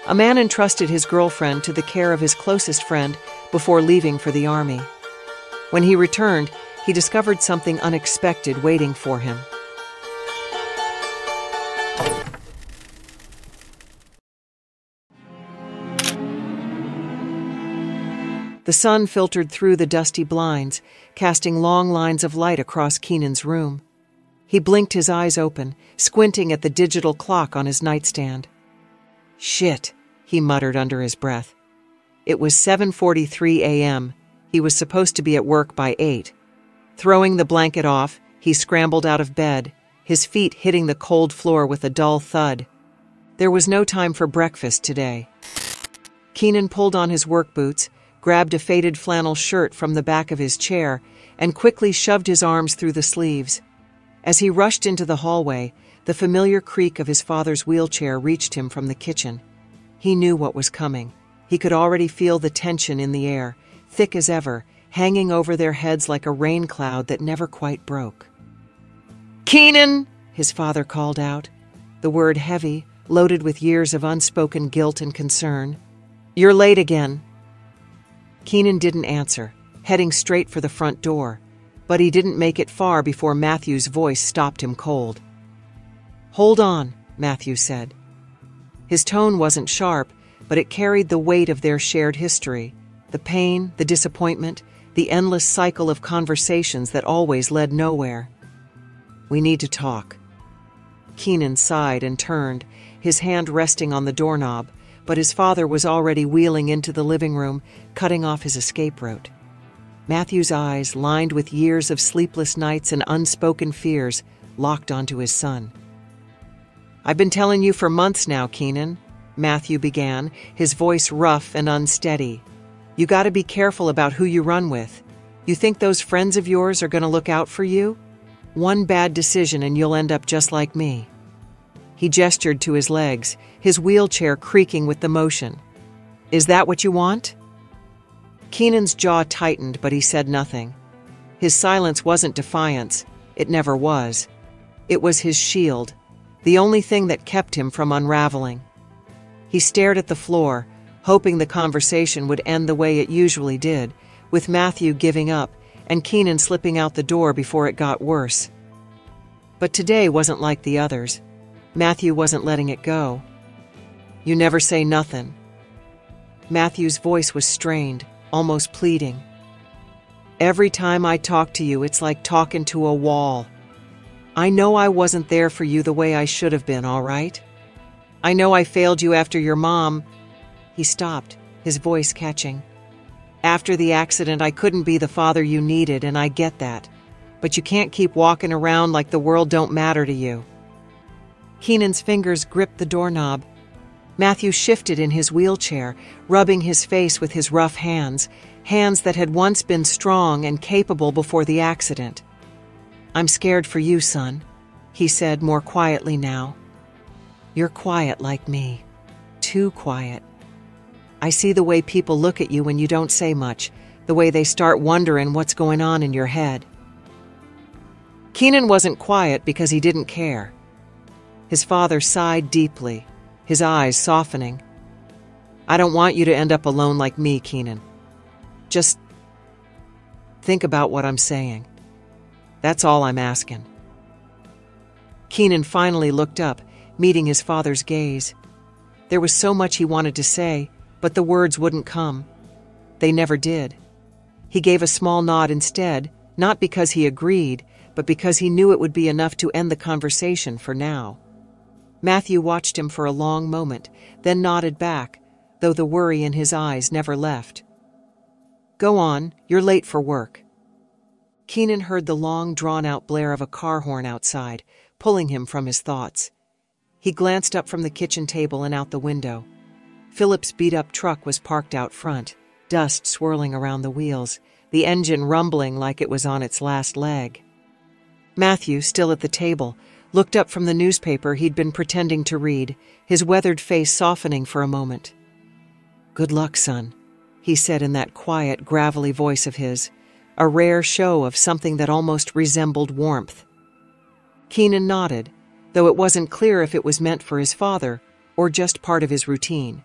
A man entrusted his girlfriend to the care of his closest friend before leaving for the army. When he returned, he discovered something unexpected waiting for him. The sun filtered through the dusty blinds, casting long lines of light across Keenan's room. He blinked his eyes open, squinting at the digital clock on his nightstand. "Shit," he muttered under his breath. It was 7:43 a.m. He was supposed to be at work by 8. Throwing the blanket off, he scrambled out of bed, his feet hitting the cold floor with a dull thud. There was no time for breakfast today. Keenan pulled on his work boots, grabbed a faded flannel shirt from the back of his chair, and quickly shoved his arms through the sleeves. As he rushed into the hallway, the familiar creak of his father's wheelchair reached him from the kitchen. He knew what was coming. He could already feel the tension in the air, thick as ever, hanging over their heads like a rain cloud that never quite broke. "Keenan!" his father called out, the word heavy, loaded with years of unspoken guilt and concern. "You're late again." Keenan didn't answer, heading straight for the front door, but he didn't make it far before Matthew's voice stopped him cold. "Hold on," Matthew said. His tone wasn't sharp, but it carried the weight of their shared history, the pain, the disappointment, the endless cycle of conversations that always led nowhere. "We need to talk." Keenan sighed and turned, his hand resting on the doorknob, but his father was already wheeling into the living room, cutting off his escape route. Matthew's eyes, lined with years of sleepless nights and unspoken fears, locked onto his son. "I've been telling you for months now, Keenan," Matthew began, his voice rough and unsteady. "You gotta be careful about who you run with. You think those friends of yours are gonna look out for you? One bad decision and you'll end up just like me." He gestured to his legs, his wheelchair creaking with the motion. "Is that what you want?" Keenan's jaw tightened, but he said nothing. His silence wasn't defiance. It never was. It was his shield, the only thing that kept him from unraveling. He stared at the floor, hoping the conversation would end the way it usually did, with Matthew giving up and Keenan slipping out the door before it got worse. But today wasn't like the others. Matthew wasn't letting it go. "You never say nothin'." Matthew's voice was strained, almost pleading. "Every time I talk to you, it's like talking to a wall. I know I wasn't there for you the way I should have been, all right? I know I failed you after your mom—" He stopped, his voice catching. "After the accident, I couldn't be the father you needed, and I get that. But you can't keep walking around like the world don't matter to you." Keenan's fingers gripped the doorknob. Matthew shifted in his wheelchair, rubbing his face with his rough hands, hands that had once been strong and capable before the accident. "I'm scared for you, son," he said more quietly now. "You're quiet like me. Too quiet. I see the way people look at you when you don't say much, the way they start wondering what's going on in your head." Keenan wasn't quiet because he didn't care. His father sighed deeply, his eyes softening. "I don't want you to end up alone like me, Keenan. Just think about what I'm saying. That's all I'm asking." Keenan finally looked up, meeting his father's gaze. There was so much he wanted to say, but the words wouldn't come. They never did. He gave a small nod instead, not because he agreed, but because he knew it would be enough to end the conversation for now. Matthew watched him for a long moment, then nodded back, though the worry in his eyes never left. "Go on, you're late for work." Keenan heard the long, drawn-out blare of a car horn outside, pulling him from his thoughts. He glanced up from the kitchen table and out the window. Philip's beat-up truck was parked out front, dust swirling around the wheels, the engine rumbling like it was on its last leg. Matthew, still at the table, looked up from the newspaper he'd been pretending to read, his weathered face softening for a moment. "Good luck, son," he said in that quiet, gravelly voice of his, a rare show of something that almost resembled warmth. Keenan nodded, though it wasn't clear if it was meant for his father or just part of his routine.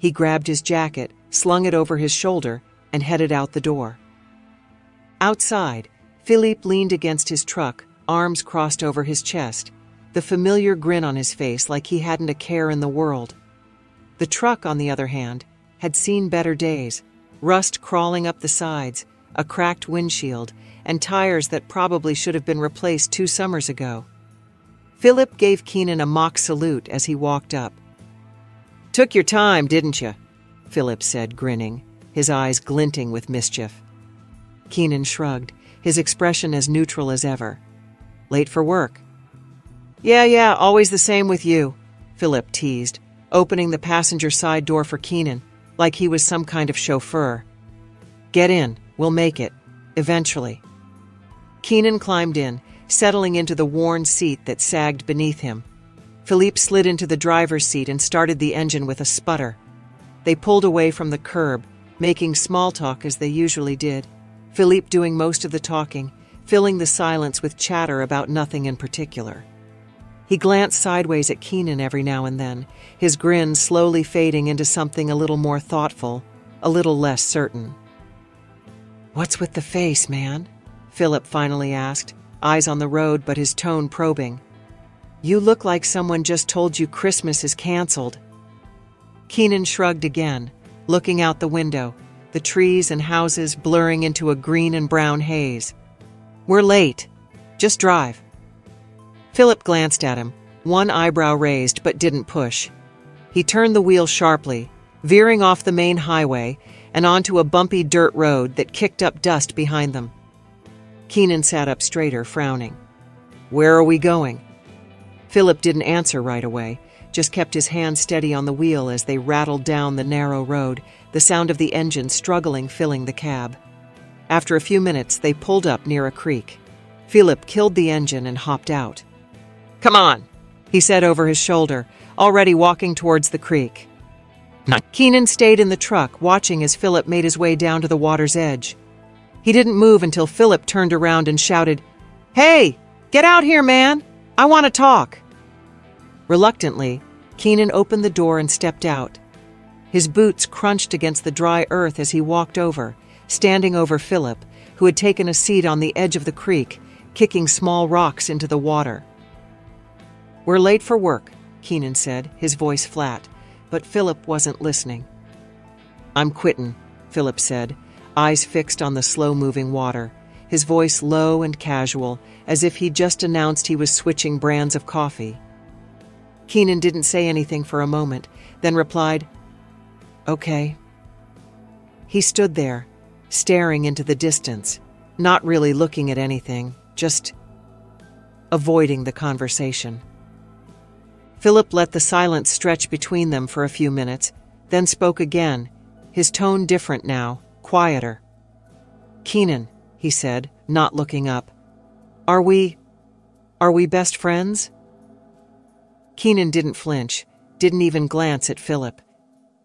He grabbed his jacket, slung it over his shoulder, and headed out the door. Outside, Philippe leaned against his truck, arms crossed over his chest, the familiar grin on his face like he hadn't a care in the world. The truck, on the other hand, had seen better days, rust crawling up the sides, a cracked windshield, and tires that probably should have been replaced 2 summers ago. Philip gave Keenan a mock salute as he walked up. "Took your time, didn't you?" Philip said, grinning, his eyes glinting with mischief. Keenan shrugged, his expression as neutral as ever. "Late for work?" Yeah, always the same with you," Philip teased, opening the passenger side door for Keenan, like he was some kind of chauffeur. "Get in, we'll make it, eventually." Keenan climbed in, settling into the worn seat that sagged beneath him. Philippe slid into the driver's seat and started the engine with a sputter. They pulled away from the curb, making small talk as they usually did, Philippe doing most of the talking, filling the silence with chatter about nothing in particular. He glanced sideways at Keenan every now and then, his grin slowly fading into something a little more thoughtful, a little less certain. "What's with the face, man?" Philip finally asked, eyes on the road but his tone probing. "You look like someone just told you Christmas is canceled." Keenan shrugged again, looking out the window, the trees and houses blurring into a green and brown haze. "We're late. Just drive." Philip glanced at him, one eyebrow raised but didn't push. He turned the wheel sharply, veering off the main highway and onto a bumpy dirt road that kicked up dust behind them. Keenan sat up straighter, frowning. "Where are we going?" Philip didn't answer right away, just kept his hand steady on the wheel as they rattled down the narrow road, the sound of the engine struggling filling the cab. After a few minutes, they pulled up near a creek. Philip killed the engine and hopped out. "Come on," he said over his shoulder, already walking towards the creek. Keenan stayed in the truck, watching as Philip made his way down to the water's edge. He didn't move until Philip turned around and shouted, "Hey, get out here, man! I want to talk!" Reluctantly, Keenan opened the door and stepped out. His boots crunched against the dry earth as he walked over, standing over Philip, who had taken a seat on the edge of the creek, kicking small rocks into the water. "We're late for work," Keenan said, his voice flat, but Philip wasn't listening. "I'm quittin'," Philip said, eyes fixed on the slow-moving water, his voice low and casual, as if he'd just announced he was switching brands of coffee. Keenan didn't say anything for a moment, then replied, "Okay." He stood there, staring into the distance, not really looking at anything, just avoiding the conversation. Philip let the silence stretch between them for a few minutes, then spoke again, his tone different now, quieter. "Keenan," he said, not looking up, Are we best friends?" Keenan didn't flinch, didn't even glance at Philip.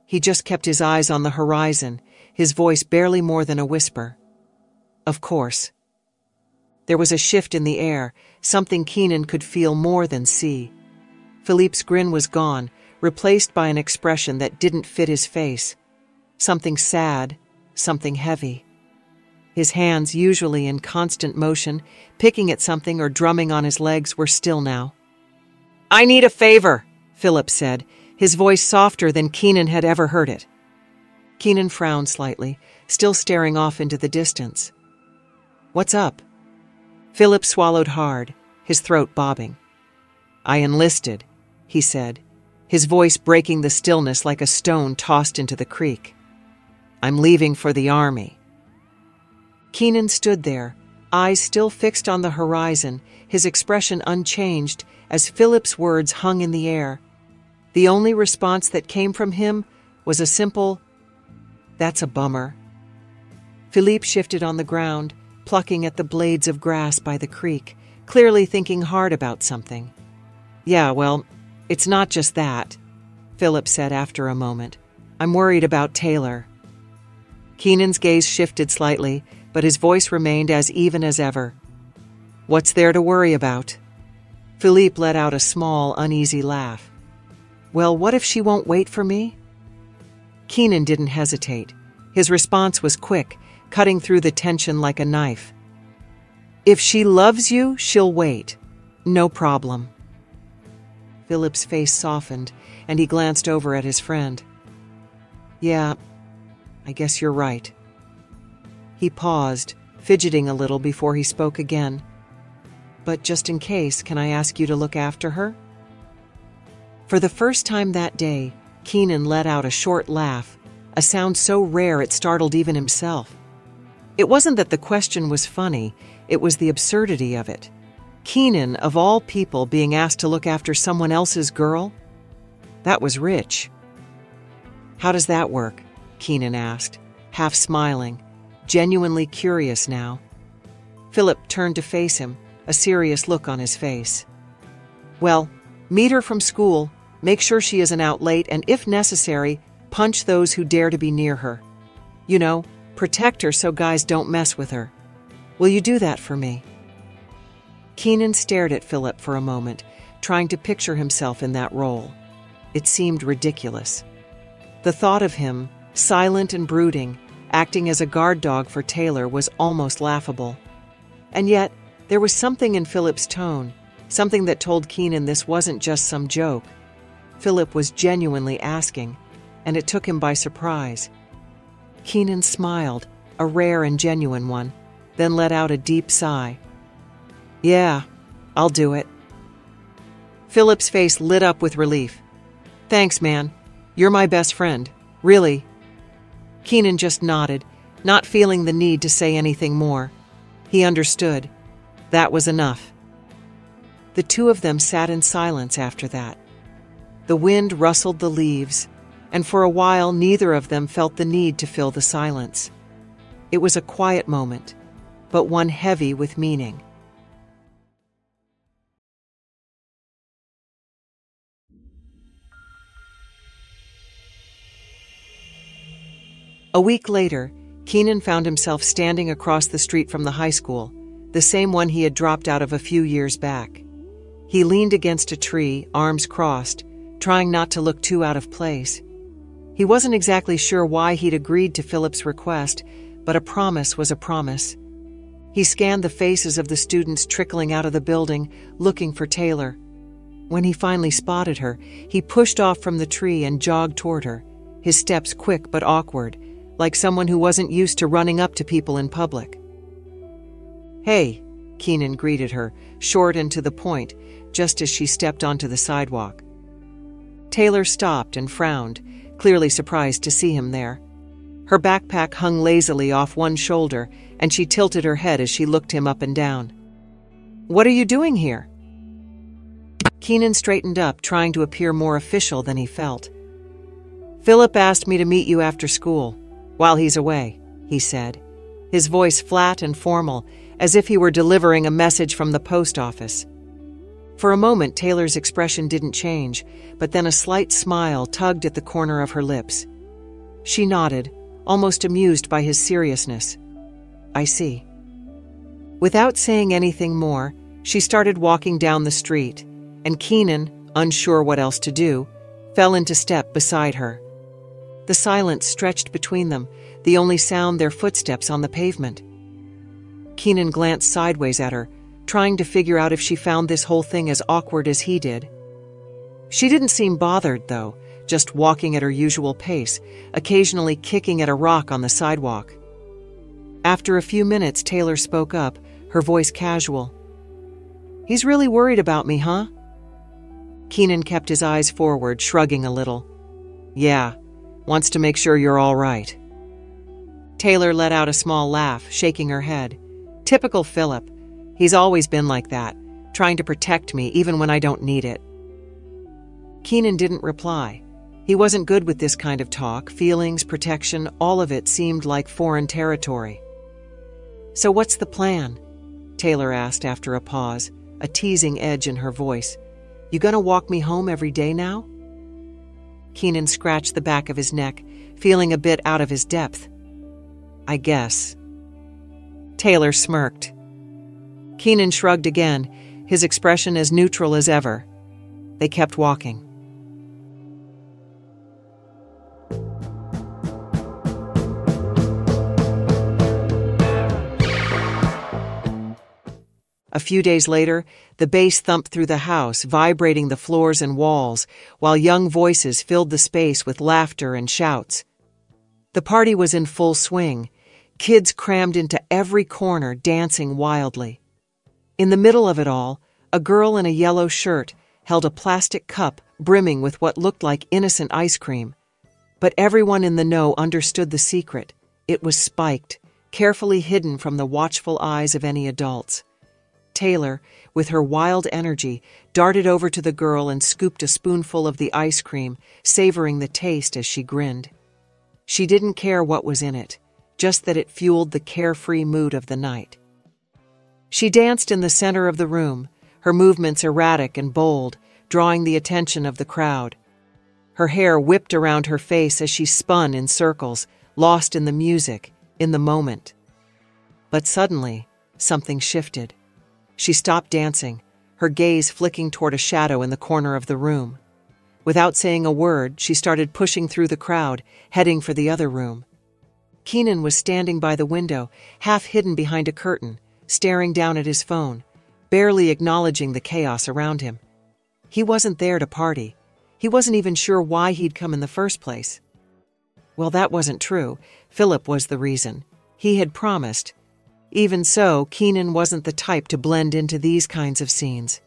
He just kept his eyes on the horizon, his voice barely more than a whisper. "Of course." There was a shift in the air, something Keenan could feel more than see. Philippe's grin was gone, replaced by an expression that didn't fit his face. Something sad, something heavy. His hands, usually in constant motion, picking at something or drumming on his legs, were still now. "I need a favor," Philip said, his voice softer than Keenan had ever heard it. Keenan frowned slightly, still staring off into the distance. "What's up?" Philip swallowed hard, his throat bobbing. "I enlisted," he said, his voice breaking the stillness like a stone tossed into the creek. "I'm leaving for the army." Keenan stood there, eyes still fixed on the horizon, his expression unchanged as Philip's words hung in the air. The only response that came from him was a simple, "That's a bummer." Philippe shifted on the ground, plucking at the blades of grass by the creek, clearly thinking hard about something. "Yeah, well, it's not just that," Philip said after a moment. "I'm worried about Taylor." Keenan's gaze shifted slightly, but his voice remained as even as ever. "What's there to worry about?" Philippe let out a small, uneasy laugh. "Well, what if she won't wait for me?" Keenan didn't hesitate. His response was quick, cutting through the tension like a knife. "If she loves you, she'll wait. No problem." Philip's face softened, and he glanced over at his friend. "Yeah, I guess you're right." He paused, fidgeting a little before he spoke again. "But just in case, can I ask you to look after her?" For the first time that day, Keenan let out a short laugh, a sound so rare it startled even himself. It wasn't that the question was funny, it was the absurdity of it. Keenan, of all people, being asked to look after someone else's girl? That was rich. "How does that work?" Keenan asked, half smiling, genuinely curious now. Philip turned to face him, a serious look on his face. "Well, meet her from school, make sure she isn't out late, and if necessary, punch those who dare to be near her. You know, protect her so guys don't mess with her. Will you do that for me?" Keenan stared at Philip for a moment, trying to picture himself in that role. It seemed ridiculous. The thought of him, silent and brooding, acting as a guard dog for Taylor, was almost laughable. And yet, there was something in Philip's tone, something that told Keenan this wasn't just some joke. Philip was genuinely asking, and it took him by surprise. Keenan smiled, a rare and genuine one, then let out a deep sigh. "Yeah, I'll do it." Philip's face lit up with relief. "Thanks, man. You're my best friend. Really." Keenan just nodded, not feeling the need to say anything more. He understood. That was enough. The two of them sat in silence after that. The wind rustled the leaves, and for a while neither of them felt the need to fill the silence. It was a quiet moment, but one heavy with meaning. A week later, Keenan found himself standing across the street from the high school, the same one he had dropped out of a few years back. He leaned against a tree, arms crossed, trying not to look too out of place. He wasn't exactly sure why he'd agreed to Philip's request, but a promise was a promise. He scanned the faces of the students trickling out of the building, looking for Taylor. When he finally spotted her, he pushed off from the tree and jogged toward her, his steps quick but awkward, like someone who wasn't used to running up to people in public. "Hey," Keenan greeted her, short and to the point, just as she stepped onto the sidewalk. Taylor stopped and frowned, clearly surprised to see him there. Her backpack hung lazily off one shoulder, and she tilted her head as she looked him up and down. "What are you doing here?" Keenan straightened up, trying to appear more official than he felt. "Philip asked me to meet you after school, while he's away," he said, his voice flat and formal, as if he were delivering a message from the post office. For a moment, Taylor's expression didn't change, but then a slight smile tugged at the corner of her lips. She nodded, almost amused by his seriousness. "I see." Without saying anything more, she started walking down the street, and Keenan, unsure what else to do, fell into step beside her. The silence stretched between them, the only sound their footsteps on the pavement. Keenan glanced sideways at her, trying to figure out if she found this whole thing as awkward as he did. She didn't seem bothered, though, just walking at her usual pace, occasionally kicking at a rock on the sidewalk. After a few minutes, Taylor spoke up, her voice casual. "He's really worried about me, huh?" Keenan kept his eyes forward, shrugging a little. "Yeah, wants to make sure you're all right." Taylor let out a small laugh, shaking her head. "Typical Philip. He's always been like that, trying to protect me even when I don't need it." Keenan didn't reply. He wasn't good with this kind of talk. Feelings, protection, all of it seemed like foreign territory. "So what's the plan?" Taylor asked after a pause, a teasing edge in her voice. "You gonna walk me home every day now?" Keenan scratched the back of his neck, feeling a bit out of his depth. "I guess." Taylor smirked. Keenan shrugged again, his expression as neutral as ever. They kept walking. A few days later, the bass thumped through the house, vibrating the floors and walls, while young voices filled the space with laughter and shouts. The party was in full swing, kids crammed into every corner, dancing wildly. In the middle of it all, a girl in a yellow shirt held a plastic cup brimming with what looked like innocent ice cream. But everyone in the know understood the secret. It was spiked, carefully hidden from the watchful eyes of any adults. Taylor, with her wild energy, darted over to the girl and scooped a spoonful of the ice cream, savoring the taste as she grinned. She didn't care what was in it, just that it fueled the carefree mood of the night. She danced in the center of the room, her movements erratic and bold, drawing the attention of the crowd. Her hair whipped around her face as she spun in circles, lost in the music, in the moment. But suddenly, something shifted. She stopped dancing, her gaze flicking toward a shadow in the corner of the room. Without saying a word, she started pushing through the crowd, heading for the other room. Keenan was standing by the window, half hidden behind a curtain, staring down at his phone, barely acknowledging the chaos around him. He wasn't there to party. He wasn't even sure why he'd come in the first place. Well, that wasn't true. Philip was the reason. He had promised. Even so, Keenan wasn't the type to blend into these kinds of scenes.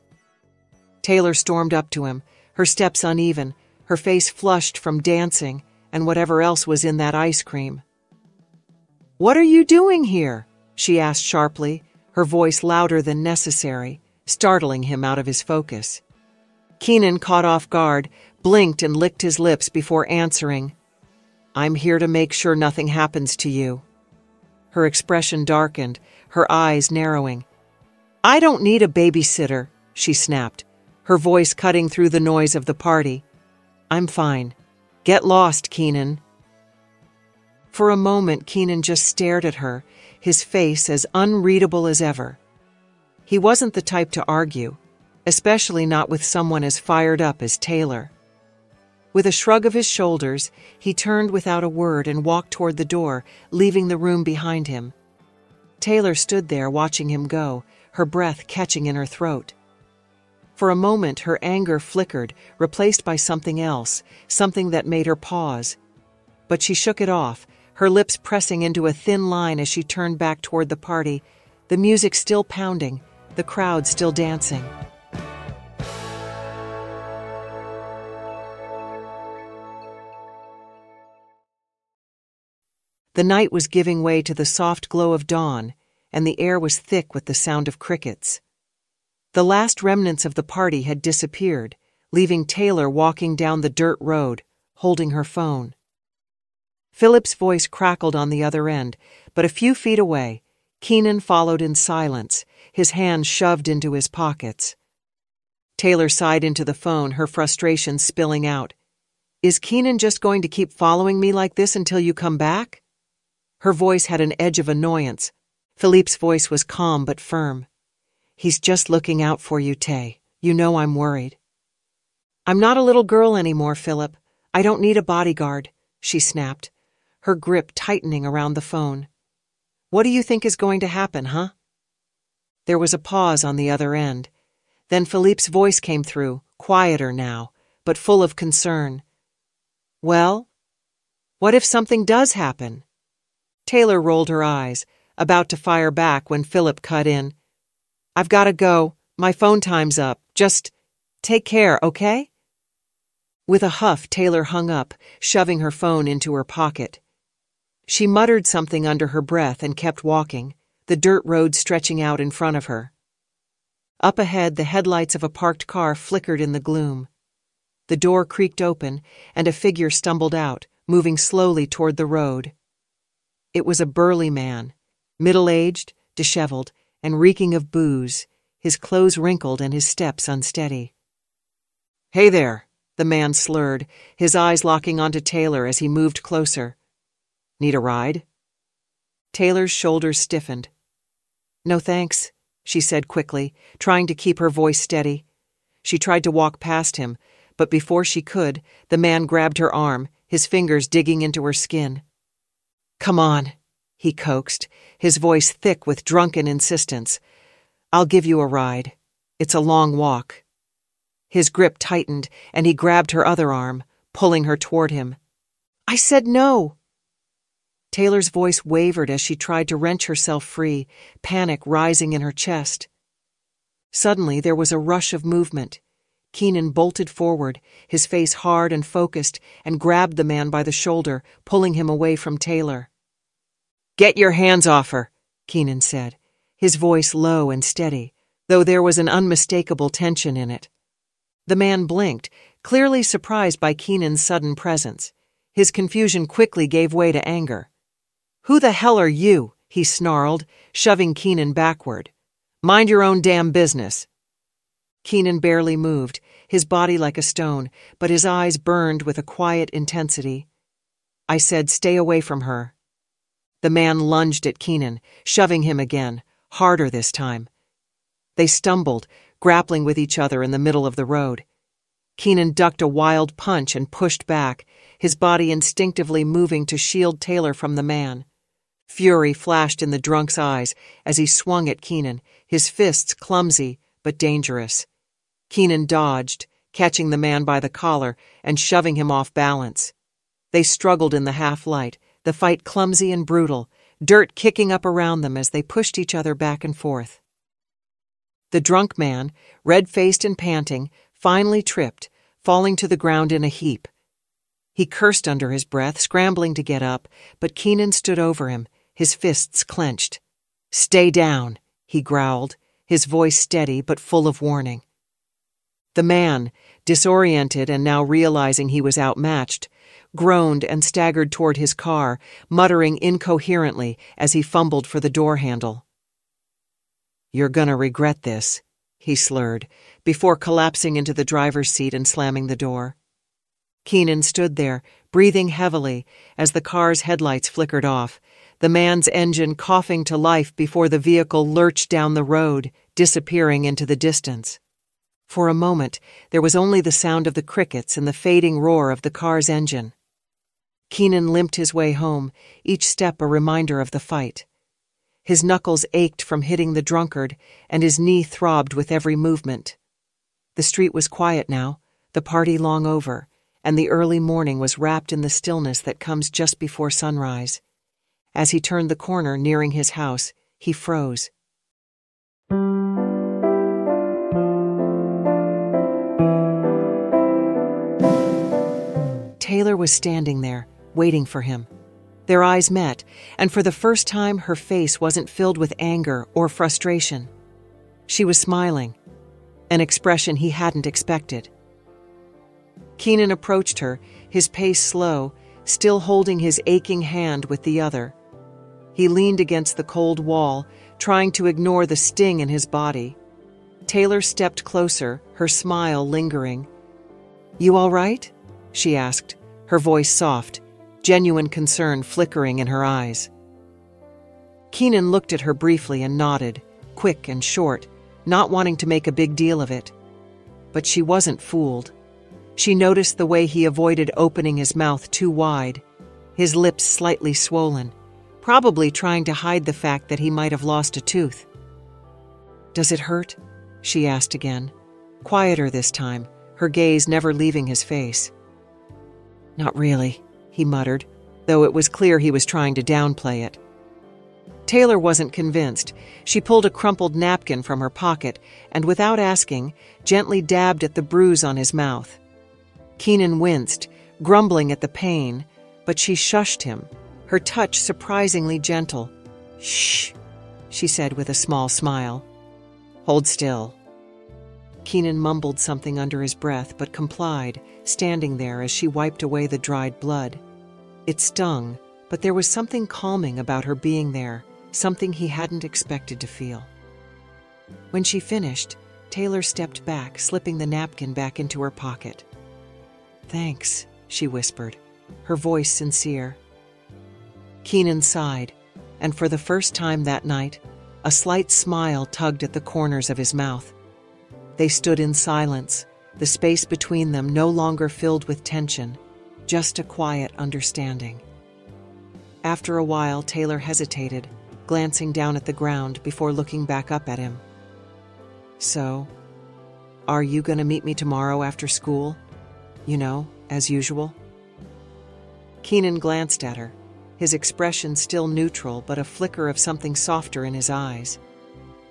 Taylor stormed up to him, her steps uneven, her face flushed from dancing and whatever else was in that ice cream. "What are you doing here?" she asked sharply, her voice louder than necessary, startling him out of his focus. Keenan, caught off guard, blinked and licked his lips before answering, "I'm here to make sure nothing happens to you." Her expression darkened, her eyes narrowing. "I don't need a babysitter," she snapped, her voice cutting through the noise of the party. "I'm fine. Get lost, Keenan." For a moment, Keenan just stared at her, his face as unreadable as ever. He wasn't the type to argue, especially not with someone as fired up as Taylor. With a shrug of his shoulders, he turned without a word and walked toward the door, leaving the room behind him. Taylor stood there watching him go, her breath catching in her throat. For a moment, her anger flickered, replaced by something else, something that made her pause. But she shook it off, her lips pressing into a thin line as she turned back toward the party, the music still pounding, the crowd still dancing. The night was giving way to the soft glow of dawn, and the air was thick with the sound of crickets. The last remnants of the party had disappeared, leaving Taylor walking down the dirt road, holding her phone. Philip's voice crackled on the other end, but a few feet away, Keenan followed in silence, his hands shoved into his pockets. Taylor sighed into the phone, her frustration spilling out. "Is Keenan just going to keep following me like this until you come back?" Her voice had an edge of annoyance. Philippe's voice was calm but firm. "He's just looking out for you, Tay. You know I'm worried." "I'm not a little girl anymore, Philip. I don't need a bodyguard," she snapped, her grip tightening around the phone. "What do you think is going to happen, huh?" There was a pause on the other end. Then Philippe's voice came through, quieter now, but full of concern. "Well, what if something does happen?" Taylor rolled her eyes, about to fire back when Philip cut in. "I've got to go. My phone time's up. Just take care, okay?" With a huff, Taylor hung up, shoving her phone into her pocket. She muttered something under her breath and kept walking, the dirt road stretching out in front of her. Up ahead, the headlights of a parked car flickered in the gloom. The door creaked open, and a figure stumbled out, moving slowly toward the road. It was a burly man, middle-aged, disheveled, and reeking of booze, his clothes wrinkled and his steps unsteady. "Hey there," the man slurred, his eyes locking onto Taylor as he moved closer. "Need a ride?" Taylor's shoulders stiffened. "No thanks," she said quickly, trying to keep her voice steady. She tried to walk past him, but before she could, the man grabbed her arm, his fingers digging into her skin. "Come on," he coaxed, his voice thick with drunken insistence. I'll give you a ride. It's a long walk. His grip tightened, and he grabbed her other arm, pulling her toward him. I said no. Taylor's voice wavered as she tried to wrench herself free, panic rising in her chest. Suddenly, there was a rush of movement. Keenan bolted forward, his face hard and focused, and grabbed the man by the shoulder, pulling him away from Taylor. Get your hands off her, Keenan said, his voice low and steady, though there was an unmistakable tension in it. The man blinked, clearly surprised by Keenan's sudden presence. His confusion quickly gave way to anger. Who the hell are you? He snarled, shoving Keenan backward. Mind your own damn business. Keenan barely moved, his body like a stone, but his eyes burned with a quiet intensity. I said, stay away from her. The man lunged at Keenan, shoving him again, harder this time. They stumbled, grappling with each other in the middle of the road. Keenan ducked a wild punch and pushed back, his body instinctively moving to shield Taylor from the man. Fury flashed in the drunk's eyes as he swung at Keenan, his fists clumsy but dangerous. Keenan dodged, catching the man by the collar and shoving him off balance. They struggled in the half-light, the fight clumsy and brutal, dirt kicking up around them as they pushed each other back and forth. The drunk man, red-faced and panting, finally tripped, falling to the ground in a heap. He cursed under his breath, scrambling to get up, but Keenan stood over him, his fists clenched. Stay down, he growled, his voice steady but full of warning. The man, disoriented and now realizing he was outmatched, groaned and staggered toward his car, muttering incoherently as he fumbled for the door handle. You're gonna regret this, he slurred, before collapsing into the driver's seat and slamming the door. Keenan stood there, breathing heavily, as the car's headlights flickered off, the man's engine coughing to life before the vehicle lurched down the road, disappearing into the distance. For a moment, there was only the sound of the crickets and the fading roar of the car's engine. Keenan limped his way home, each step a reminder of the fight. His knuckles ached from hitting the drunkard, and his knee throbbed with every movement. The street was quiet now, the party long over, and the early morning was wrapped in the stillness that comes just before sunrise. As he turned the corner nearing his house, he froze. Taylor was standing there, waiting for him. Their eyes met, and for the first time her face wasn't filled with anger or frustration. She was smiling, an expression he hadn't expected. Keenan approached her, his pace slow, still holding his aching hand with the other. He leaned against the cold wall, trying to ignore the sting in his body. Taylor stepped closer, her smile lingering. You all right? She asked, her voice soft, genuine concern flickering in her eyes. Keenan looked at her briefly and nodded, quick and short, not wanting to make a big deal of it. But she wasn't fooled. She noticed the way he avoided opening his mouth too wide, his lips slightly swollen, probably trying to hide the fact that he might have lost a tooth. Does it hurt? She asked again, quieter this time, her gaze never leaving his face. Not really, he muttered, though it was clear he was trying to downplay it. Taylor wasn't convinced. She pulled a crumpled napkin from her pocket and, without asking, gently dabbed at the bruise on his mouth. Keenan winced, grumbling at the pain, but she shushed him, her touch surprisingly gentle. Shh, she said with a small smile. Hold still. Keenan mumbled something under his breath but complied, standing there as she wiped away the dried blood. It stung, but there was something calming about her being there, something he hadn't expected to feel. When she finished, Taylor stepped back, slipping the napkin back into her pocket. Thanks, she whispered, her voice sincere. Keenan sighed, and for the first time that night, a slight smile tugged at the corners of his mouth. They stood in silence, the space between them no longer filled with tension, just a quiet understanding. After a while, Taylor hesitated, glancing down at the ground before looking back up at him. So, are you going to meet me tomorrow after school? As usual? Keenan glanced at her, his expression still neutral but a flicker of something softer in his eyes.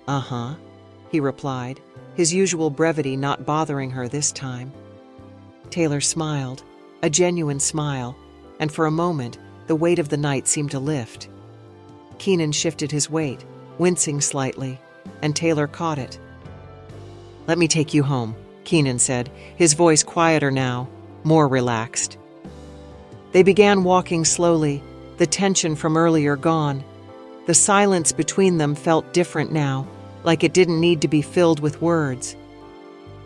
Uh-huh, he replied, his usual brevity not bothering her this time. Taylor smiled, a genuine smile, and for a moment, the weight of the night seemed to lift. Keenan shifted his weight, wincing slightly, and Taylor caught it. "Let me take you home," Keenan said, his voice quieter now, more relaxed. They began walking slowly, the tension from earlier gone. The silence between them felt different now, like it didn't need to be filled with words.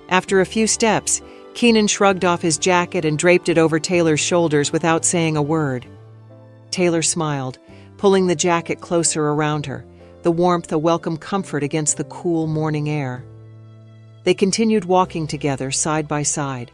After a few steps, Keenan shrugged off his jacket and draped it over Taylor's shoulders without saying a word. Taylor smiled, pulling the jacket closer around her, the warmth a welcome comfort against the cool morning air. They continued walking together, side by side.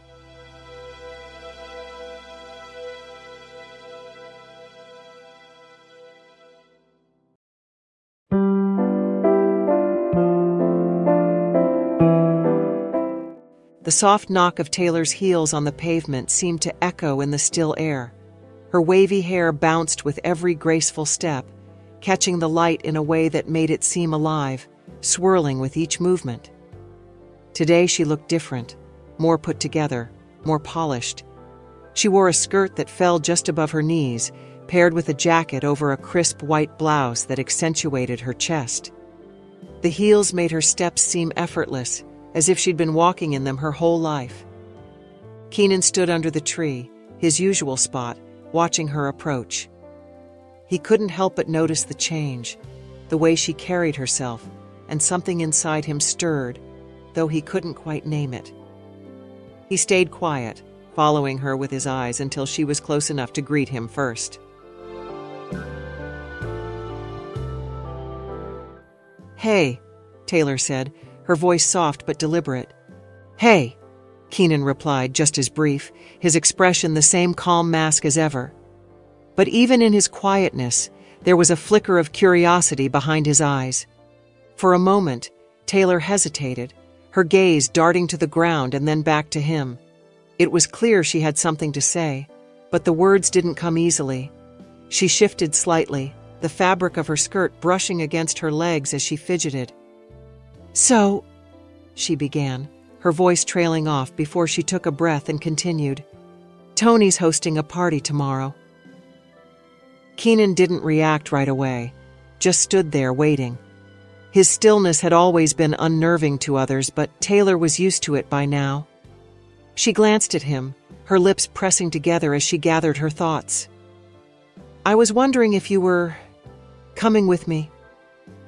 The soft knock of Taylor's heels on the pavement seemed to echo in the still air. Her wavy hair bounced with every graceful step, catching the light in a way that made it seem alive, swirling with each movement. Today she looked different, more put together, more polished. She wore a skirt that fell just above her knees, paired with a jacket over a crisp white blouse that accentuated her chest. The heels made her steps seem effortless, as if she'd been walking in them her whole life. Keenan stood under the tree, his usual spot, watching her approach. He couldn't help but notice the change, the way she carried herself, and something inside him stirred, though he couldn't quite name it. He stayed quiet, following her with his eyes until she was close enough to greet him first. "Hey," Taylor said, her voice soft but deliberate. "Hey," Keenan replied, just as brief, his expression the same calm mask as ever. But even in his quietness, there was a flicker of curiosity behind his eyes. For a moment, Taylor hesitated, her gaze darting to the ground and then back to him. It was clear she had something to say, but the words didn't come easily. She shifted slightly, the fabric of her skirt brushing against her legs as she fidgeted. "So," she began, her voice trailing off before she took a breath and continued, "Tony's hosting a party tomorrow." Keenan didn't react right away, just stood there waiting. His stillness had always been unnerving to others, but Taylor was used to it by now. She glanced at him, her lips pressing together as she gathered her thoughts. "I was wondering if you were coming with me,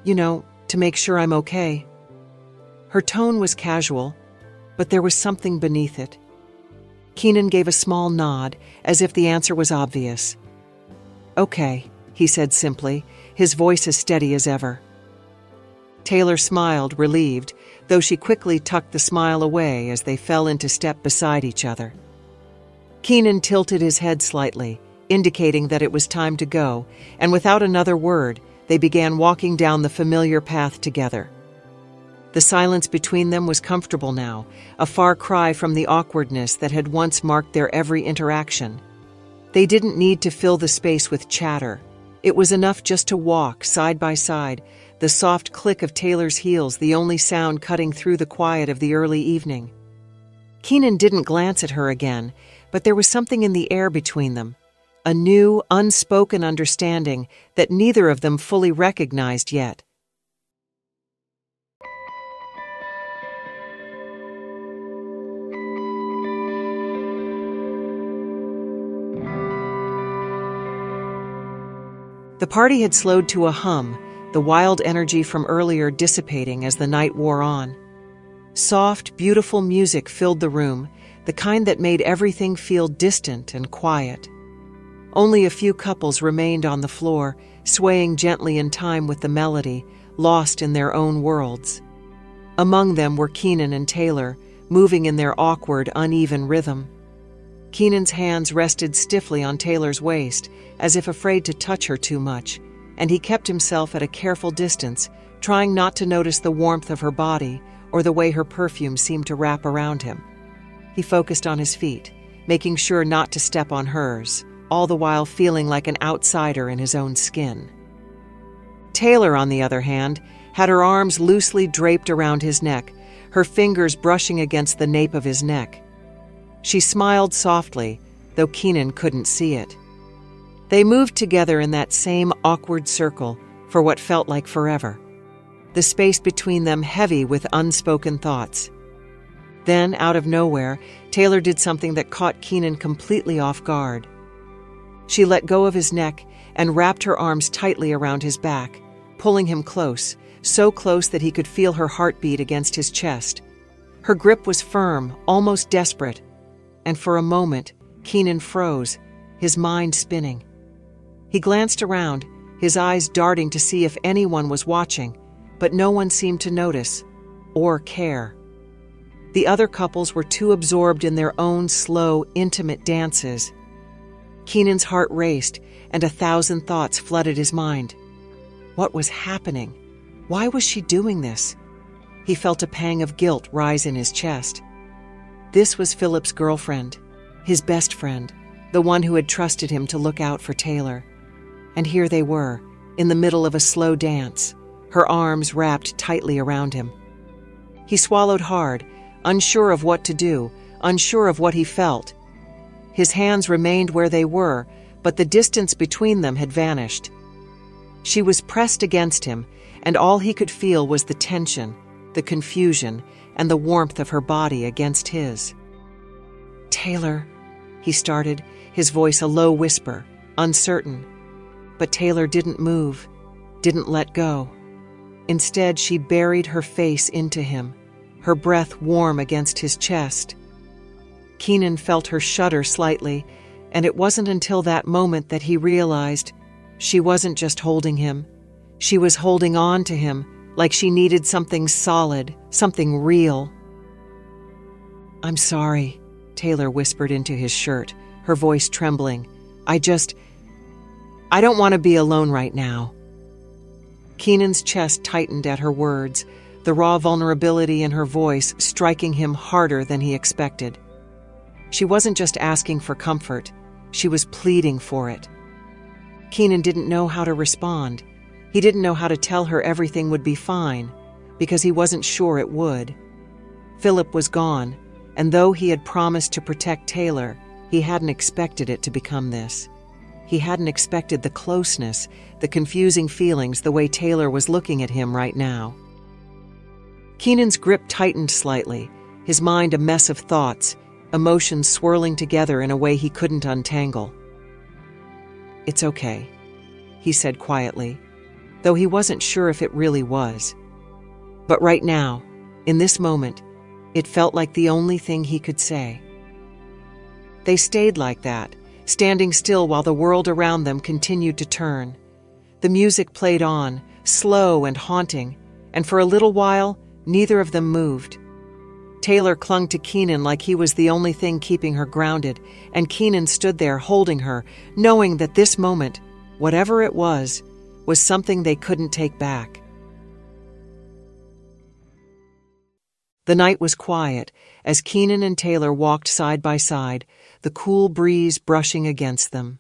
to make sure I'm okay." Her tone was casual, but there was something beneath it. Keenan gave a small nod, as if the answer was obvious. "Okay," he said simply, his voice as steady as ever. Taylor smiled, relieved, though she quickly tucked the smile away as they fell into step beside each other. Keenan tilted his head slightly, indicating that it was time to go, and without another word, they began walking down the familiar path together. The silence between them was comfortable now, a far cry from the awkwardness that had once marked their every interaction. They didn't need to fill the space with chatter. It was enough just to walk, side by side, the soft click of Taylor's heels the only sound cutting through the quiet of the early evening. Keenan didn't glance at her again, but there was something in the air between them, a new, unspoken understanding that neither of them fully recognized yet. The party had slowed to a hum, the wild energy from earlier dissipating as the night wore on. Soft, beautiful music filled the room, the kind that made everything feel distant and quiet. Only a few couples remained on the floor, swaying gently in time with the melody, lost in their own worlds. Among them were Keenan and Taylor, moving in their awkward, uneven rhythm. Keenan's hands rested stiffly on Taylor's waist, as if afraid to touch her too much, and he kept himself at a careful distance, trying not to notice the warmth of her body or the way her perfume seemed to wrap around him. He focused on his feet, making sure not to step on hers, all the while feeling like an outsider in his own skin. Taylor, on the other hand, had her arms loosely draped around his neck, her fingers brushing against the nape of his neck. She smiled softly, though Keenan couldn't see it. They moved together in that same awkward circle for what felt like forever, the space between them heavy with unspoken thoughts. Then, out of nowhere, Taylor did something that caught Keenan completely off guard. She let go of his neck and wrapped her arms tightly around his back, pulling him close, so close that he could feel her heartbeat against his chest. Her grip was firm, almost desperate, and for a moment, Keenan froze, his mind spinning. He glanced around, his eyes darting to see if anyone was watching, but no one seemed to notice or care. The other couples were too absorbed in their own slow, intimate dances. Keenan's heart raced, and 1,000 thoughts flooded his mind. What was happening? Why was she doing this? He felt a pang of guilt rise in his chest. This was Philip's girlfriend, his best friend, the one who had trusted him to look out for Taylor. And here they were, in the middle of a slow dance, her arms wrapped tightly around him. He swallowed hard, unsure of what to do, unsure of what he felt. His hands remained where they were, but the distance between them had vanished. She was pressed against him, and all he could feel was the tension, the confusion, and the warmth of her body against his. "Taylor," he started, his voice a low whisper, uncertain. But Taylor didn't move, didn't let go. Instead, she buried her face into him, her breath warm against his chest. Keenan felt her shudder slightly, and it wasn't until that moment that he realized she wasn't just holding him. She was holding on to him, like she needed something solid, something real. "I'm sorry," Taylor whispered into his shirt, her voice trembling. I don't want to be alone right now." Keenan's chest tightened at her words, the raw vulnerability in her voice striking him harder than he expected. She wasn't just asking for comfort, she was pleading for it. Keenan didn't know how to respond. He didn't know how to tell her everything would be fine, because he wasn't sure it would. Philip was gone, and though he had promised to protect Taylor, he hadn't expected it to become this. He hadn't expected the closeness, the confusing feelings, the way Taylor was looking at him right now. Keenan's grip tightened slightly, his mind a mess of thoughts, emotions swirling together in a way he couldn't untangle. "It's okay," he said quietly, though he wasn't sure if it really was. But right now, in this moment, it felt like the only thing he could say. They stayed like that, standing still while the world around them continued to turn. The music played on, slow and haunting, and for a little while, neither of them moved. Taylor clung to Keenan like he was the only thing keeping her grounded, and Keenan stood there holding her, knowing that this moment, whatever it was something they couldn't take back. The night was quiet as Keenan and Taylor walked side by side, the cool breeze brushing against them.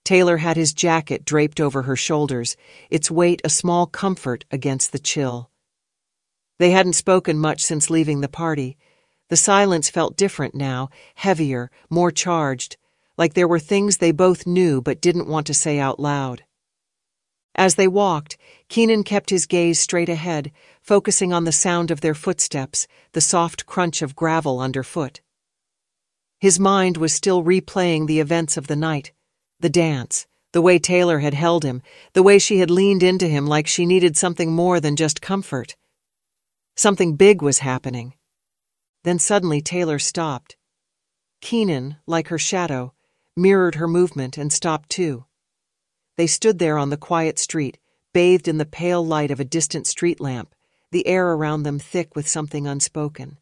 Taylor had his jacket draped over her shoulders, its weight a small comfort against the chill. They hadn't spoken much since leaving the party. The silence felt different now, heavier, more charged, like there were things they both knew but didn't want to say out loud. As they walked, Keenan kept his gaze straight ahead, focusing on the sound of their footsteps, the soft crunch of gravel underfoot. His mind was still replaying the events of the night, the dance, the way Taylor had held him, the way she had leaned into him like she needed something more than just comfort. Something big was happening. Then suddenly Taylor stopped. Keenan, like her shadow, mirrored her movement and stopped too. They stood there on the quiet street, bathed in the pale light of a distant street lamp, the air around them thick with something unspoken.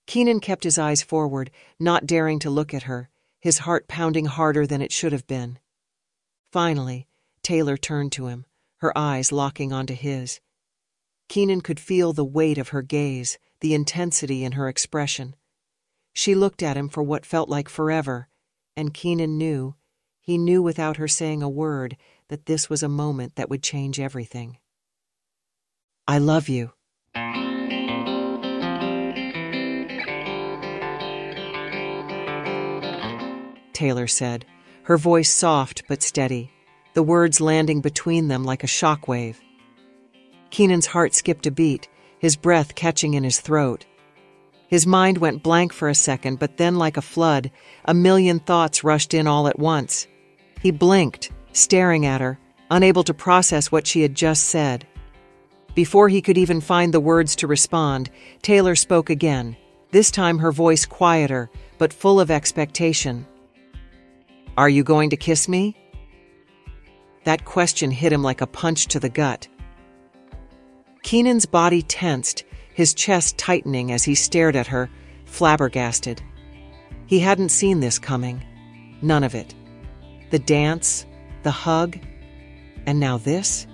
Keenan kept his eyes forward, not daring to look at her, his heart pounding harder than it should have been. Finally, Taylor turned to him, her eyes locking onto his. Keenan could feel the weight of her gaze, the intensity in her expression. She looked at him for what felt like forever, and Keenan knew, he knew without her saying a word, that this was a moment that would change everything. "I love you." Taylor said, her voice soft but steady, the words landing between them like a shockwave. Keenan's heart skipped a beat, his breath catching in his throat. His mind went blank for a second, but then like a flood, a million thoughts rushed in all at once. He blinked, staring at her, unable to process what she had just said. Before he could even find the words to respond, Taylor spoke again, this time her voice quieter, but full of expectation. "Are you going to kiss me?" That question hit him like a punch to the gut. Keenan's body tensed, his chest tightening as he stared at her, flabbergasted. He hadn't seen this coming. None of it. The dance, the hug, and now this?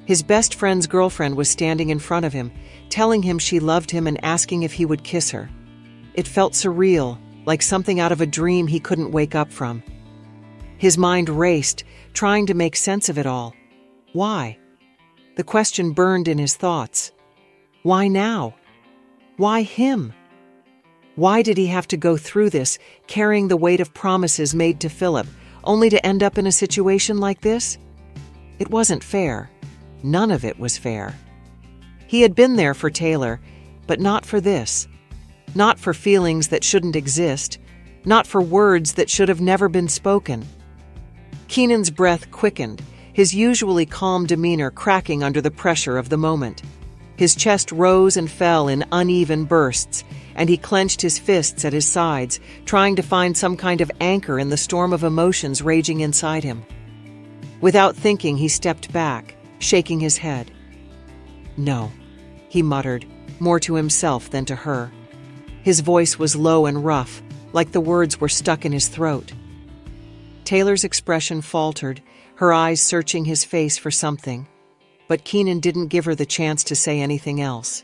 His best friend's girlfriend was standing in front of him, telling him she loved him and asking if he would kiss her. It felt surreal, like something out of a dream he couldn't wake up from. His mind raced, trying to make sense of it all. Why? The question burned in his thoughts. Why now? Why him? Why did he have to go through this, carrying the weight of promises made to Philip, only to end up in a situation like this? It wasn't fair. None of it was fair. He had been there for Taylor, but not for this. Not for feelings that shouldn't exist, not for words that should have never been spoken. Keenan's breath quickened, his usually calm demeanor cracking under the pressure of the moment. His chest rose and fell in uneven bursts, and he clenched his fists at his sides, trying to find some kind of anchor in the storm of emotions raging inside him. Without thinking, he stepped back, shaking his head. "No," he muttered, more to himself than to her. His voice was low and rough, like the words were stuck in his throat. Taylor's expression faltered, her eyes searching his face for something, but Keenan didn't give her the chance to say anything else.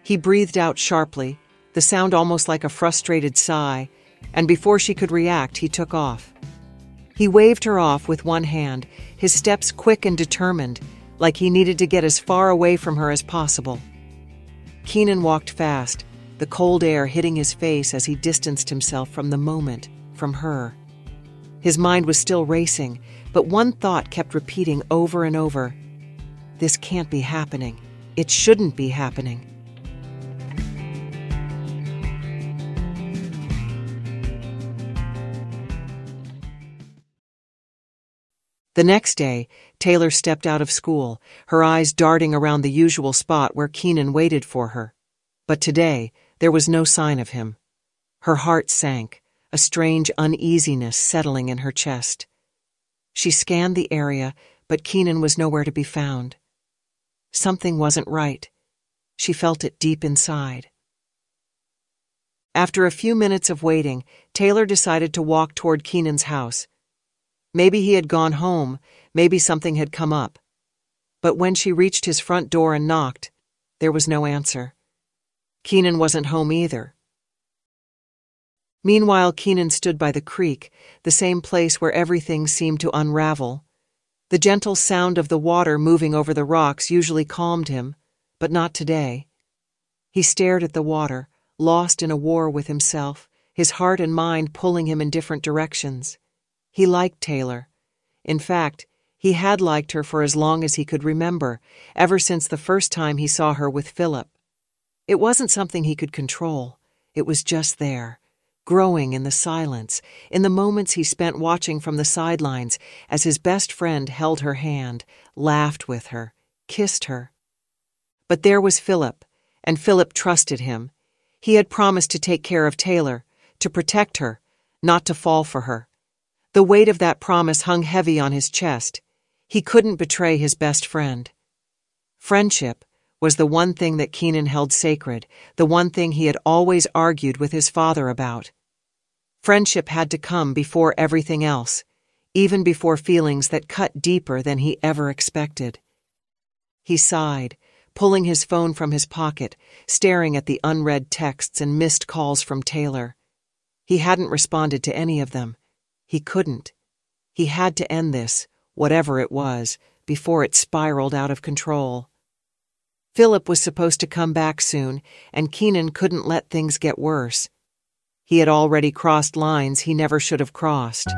He breathed out sharply, the sound almost like a frustrated sigh, and before she could react, he took off. He waved her off with one hand, his steps quick and determined, like he needed to get as far away from her as possible. Keenan walked fast, the cold air hitting his face as he distanced himself from the moment, from her. His mind was still racing, but one thought kept repeating over and over. This can't be happening. It shouldn't be happening. The next day, Taylor stepped out of school, her eyes darting around the usual spot where Keenan waited for her. But today, there was no sign of him. Her heart sank, a strange uneasiness settling in her chest. She scanned the area, but Keenan was nowhere to be found. Something wasn't right. She felt it deep inside. After a few minutes of waiting, Taylor decided to walk toward Keenan's house. Maybe he had gone home, maybe something had come up. But when she reached his front door and knocked, there was no answer. Keenan wasn't home either. Meanwhile, Keenan stood by the creek, the same place where everything seemed to unravel. The gentle sound of the water moving over the rocks usually calmed him, but not today. He stared at the water, lost in a war with himself, his heart and mind pulling him in different directions. He liked Taylor. In fact, he had liked her for as long as he could remember, ever since the first time he saw her with Philip. It wasn't something he could control. It was just there, growing in the silence, in the moments he spent watching from the sidelines as his best friend held her hand, laughed with her, kissed her. But there was Philip, and Philip trusted him. He had promised to take care of Taylor, to protect her, not to fall for her. The weight of that promise hung heavy on his chest. He couldn't betray his best friend. Friendship was the one thing that Keenan held sacred, the one thing he had always argued with his father about. Friendship had to come before everything else, even before feelings that cut deeper than he ever expected. He sighed, pulling his phone from his pocket, staring at the unread texts and missed calls from Taylor. He hadn't responded to any of them. He couldn't. He had to end this, whatever it was, before it spiraled out of control. Philip was supposed to come back soon, and Keenan couldn't let things get worse. He had already crossed lines he never should have crossed.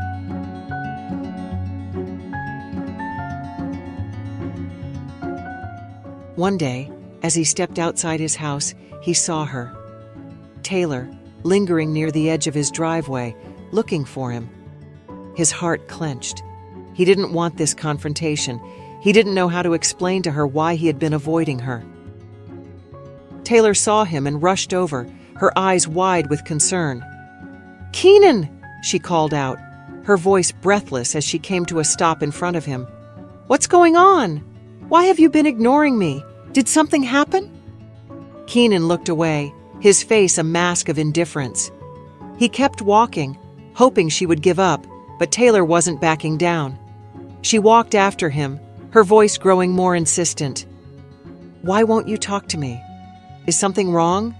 One day, as he stepped outside his house, he saw her. Taylor, lingering near the edge of his driveway, looking for him. His heart clenched. He didn't want this confrontation. He didn't know how to explain to her why he had been avoiding her. Taylor saw him and rushed over, her eyes wide with concern. "Keenan!" she called out, her voice breathless as she came to a stop in front of him. "What's going on? Why have you been ignoring me? Did something happen?" Keenan looked away, his face a mask of indifference. He kept walking, hoping she would give up, but Taylor wasn't backing down. She walked after him, her voice growing more insistent. "Why won't you talk to me? Is something wrong?"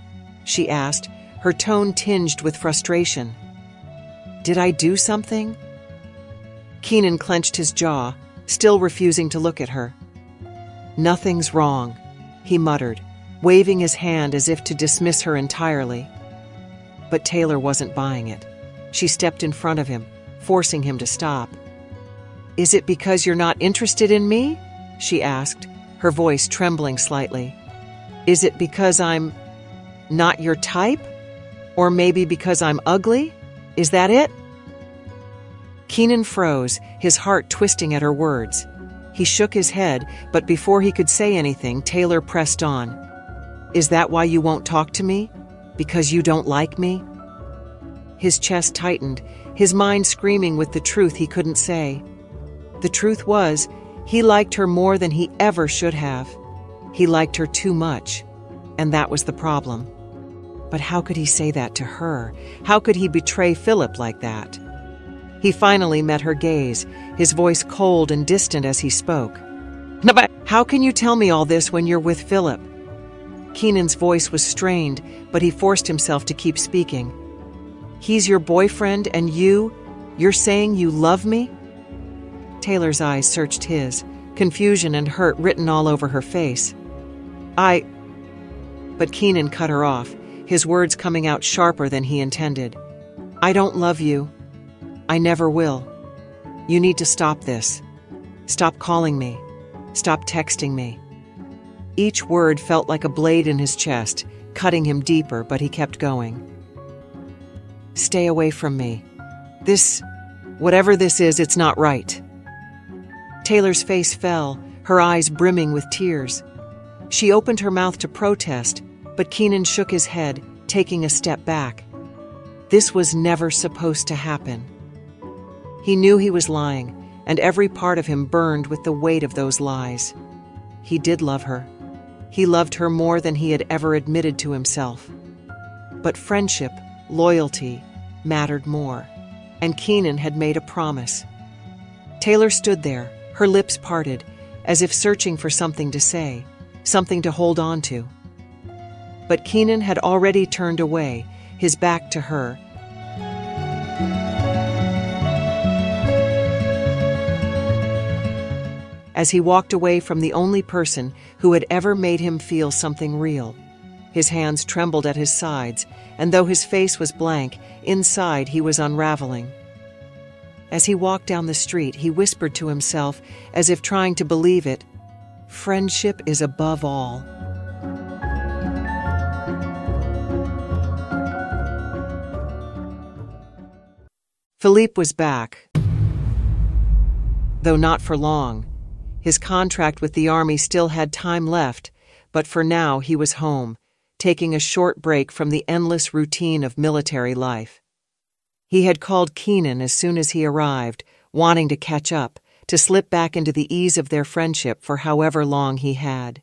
she asked, her tone tinged with frustration. "Did I do something?" Keenan clenched his jaw, still refusing to look at her. "Nothing's wrong," he muttered, waving his hand as if to dismiss her entirely. But Taylor wasn't buying it. She stepped in front of him, forcing him to stop. "Is it because you're not interested in me?" she asked, her voice trembling slightly. "Is it because I'm not your type? Or maybe because I'm ugly? Is that it?" Keenan froze, his heart twisting at her words. He shook his head, but before he could say anything, Taylor pressed on. "Is that why you won't talk to me? Because you don't like me?" His chest tightened, his mind screaming with the truth he couldn't say. The truth was, he liked her more than he ever should have. He liked her too much, and that was the problem. But how could he say that to her? How could he betray Philip like that? He finally met her gaze, his voice cold and distant as he spoke. "How can you tell me all this when you're with Philip?" Keenan's voice was strained, but he forced himself to keep speaking. "He's your boyfriend, and you're saying you love me?" Taylor's eyes searched his, confusion and hurt written all over her face. But Keenan cut her off, his words coming out sharper than he intended. "I don't love you. I never will. You need to stop this. Stop calling me. Stop texting me." Each word felt like a blade in his chest, cutting him deeper, but he kept going. "Stay away from me. Whatever this is, it's not right." Taylor's face fell, her eyes brimming with tears. She opened her mouth to protest, but Keenan shook his head, taking a step back. This was never supposed to happen. He knew he was lying, and every part of him burned with the weight of those lies. He did love her. He loved her more than he had ever admitted to himself. But friendship, loyalty, mattered more, and Keenan had made a promise. Taylor stood there, her lips parted, as if searching for something to say, something to hold on to. But Keenan had already turned away, his back to her. As he walked away from the only person who had ever made him feel something real. His hands trembled at his sides, and though his face was blank, inside he was unraveling. As he walked down the street, he whispered to himself, as if trying to believe it, "Friendship is above all." Philippe was back, though not for long. His contract with the army still had time left, but for now he was home, taking a short break from the endless routine of military life. He had called Keenan as soon as he arrived, wanting to catch up, to slip back into the ease of their friendship for however long he had.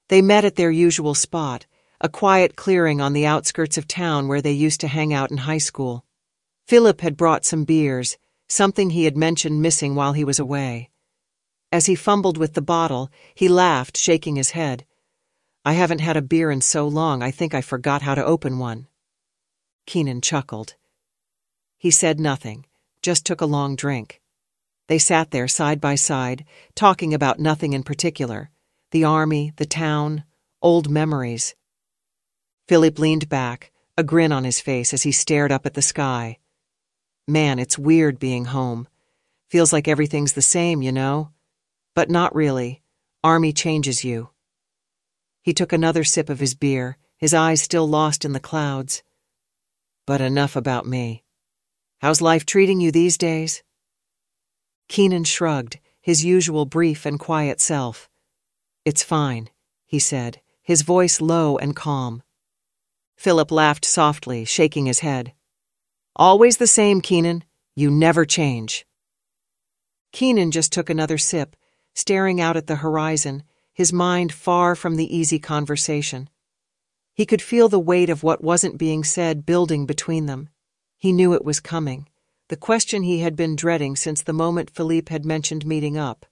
They met at their usual spot, a quiet clearing on the outskirts of town where they used to hang out in high school. Philip had brought some beers, something he had mentioned missing while he was away. As he fumbled with the bottle, he laughed, shaking his head. I haven't had a beer in so long, I think I forgot how to open one. Keenan chuckled. He said nothing, just took a long drink. They sat there side by side, talking about nothing in particular. The army, the town, old memories. Philip leaned back, a grin on his face as he stared up at the sky. Man, it's weird being home. Feels like everything's the same, you know? But not really. Army changes you. He took another sip of his beer, his eyes still lost in the clouds. But enough about me. How's life treating you these days? Keenan shrugged, his usual brief and quiet self. It's fine, he said, his voice low and calm. Philip laughed softly, shaking his head. Always the same, Keenan. You never change. Keenan just took another sip, staring out at the horizon, his mind far from the easy conversation. He could feel the weight of what wasn't being said building between them. He knew it was coming, the question he had been dreading since the moment Philippe had mentioned meeting up.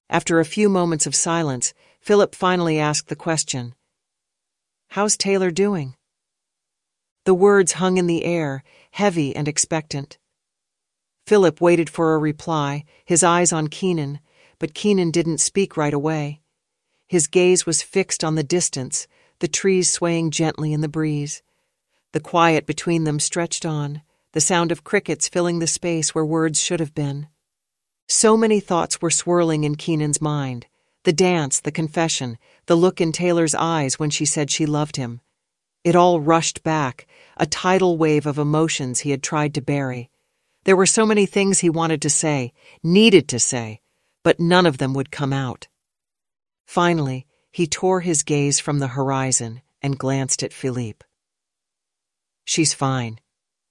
After a few moments of silence, Philip finally asked the question. How's Taylor doing? The words hung in the air, heavy and expectant. Philip waited for a reply, his eyes on Keenan, but Keenan didn't speak right away. His gaze was fixed on the distance, the trees swaying gently in the breeze. The quiet between them stretched on, the sound of crickets filling the space where words should have been. So many thoughts were swirling in Keenan's mind. The dance, the confession, the look in Taylor's eyes when she said she loved him. It all rushed back, a tidal wave of emotions he had tried to bury. There were so many things he wanted to say, needed to say, but none of them would come out. Finally, he tore his gaze from the horizon and glanced at Philippe. She's fine,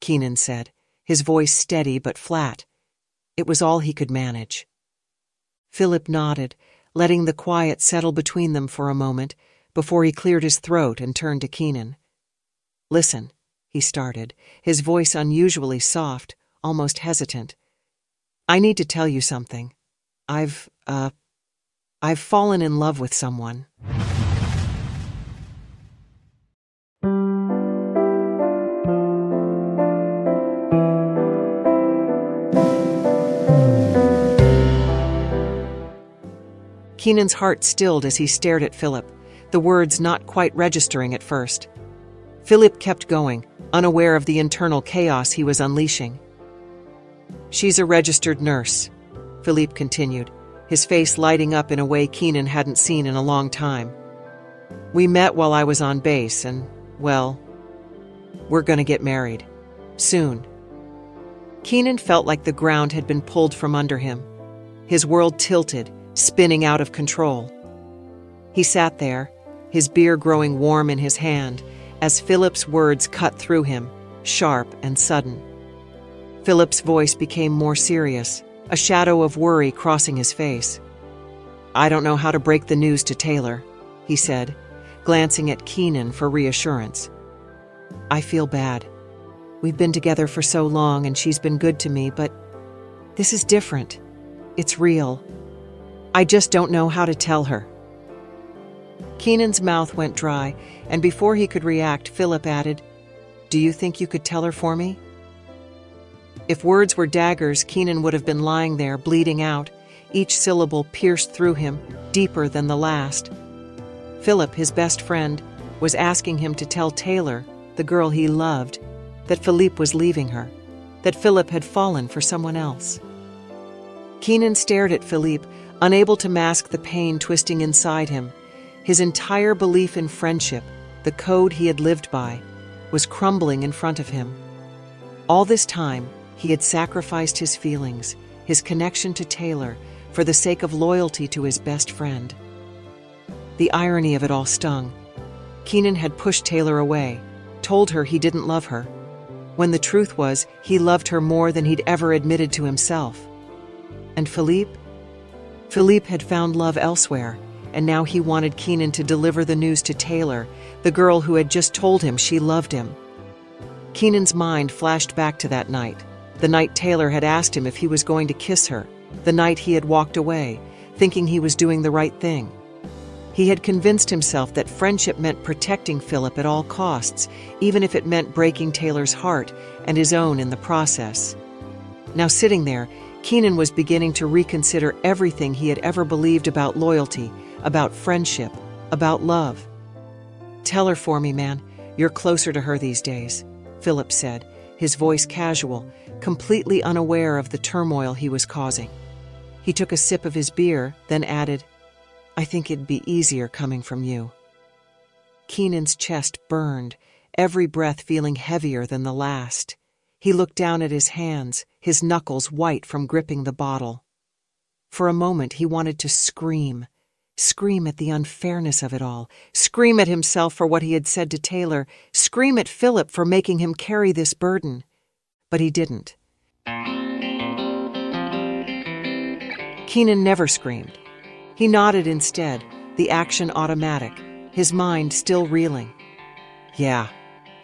Keenan said, his voice steady but flat. It was all he could manage. Philip nodded, letting the quiet settle between them for a moment before he cleared his throat and turned to Keenan. Listen, he started, his voice unusually soft, almost hesitant. I need to tell you something. I've fallen in love with someone. Keenan's heart stilled as he stared at Philip, the words not quite registering at first. Philip kept going, unaware of the internal chaos he was unleashing. She's a registered nurse, Philippe continued, his face lighting up in a way Keenan hadn't seen in a long time. We met while I was on base and, well, we're gonna get married. Soon. Keenan felt like the ground had been pulled from under him. His world tilted, spinning out of control. He sat there, his beer growing warm in his hand, as Philip's words cut through him, sharp and sudden. Philip's voice became more serious, a shadow of worry crossing his face. I don't know how to break the news to Taylor, he said, glancing at Keenan for reassurance. I feel bad. We've been together for so long and she's been good to me, but this is different. It's real. I just don't know how to tell her. Keenan's mouth went dry, and before he could react, Philip added, Do you think you could tell her for me? If words were daggers, Keenan would have been lying there, bleeding out, each syllable pierced through him, deeper than the last. Philip, his best friend, was asking him to tell Taylor, the girl he loved, that Philippe was leaving her, that Philip had fallen for someone else. Keenan stared at Philippe, unable to mask the pain twisting inside him. His entire belief in friendship, the code he had lived by, was crumbling in front of him. All this time, he had sacrificed his feelings, his connection to Taylor, for the sake of loyalty to his best friend. The irony of it all stung. Keenan had pushed Taylor away, told her he didn't love her, when the truth was he loved her more than he'd ever admitted to himself. And Philippe? Philippe had found love elsewhere, and now he wanted Keenan to deliver the news to Taylor, the girl who had just told him she loved him. Keenan's mind flashed back to that night, the night Taylor had asked him if he was going to kiss her, the night he had walked away, thinking he was doing the right thing. He had convinced himself that friendship meant protecting Philip at all costs, even if it meant breaking Taylor's heart and his own in the process. Now sitting there, Keenan was beginning to reconsider everything he had ever believed about loyalty, about friendship, about love. "Tell her for me, man. You're closer to her these days," Philip said, his voice casual, completely unaware of the turmoil he was causing. He took a sip of his beer, then added, "I think it'd be easier coming from you." Keenan's chest burned, every breath feeling heavier than the last. He looked down at his hands, his knuckles white from gripping the bottle. For a moment he wanted to scream at the unfairness of it all, scream at himself for what he had said to Taylor, scream at Philip for making him carry this burden. But he didn't. Keenan never screamed. He nodded instead, the action automatic, his mind still reeling. "Yeah,"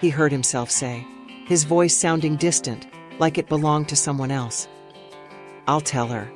he heard himself say, his voice sounding distant, like it belonged to someone else. "I'll tell her."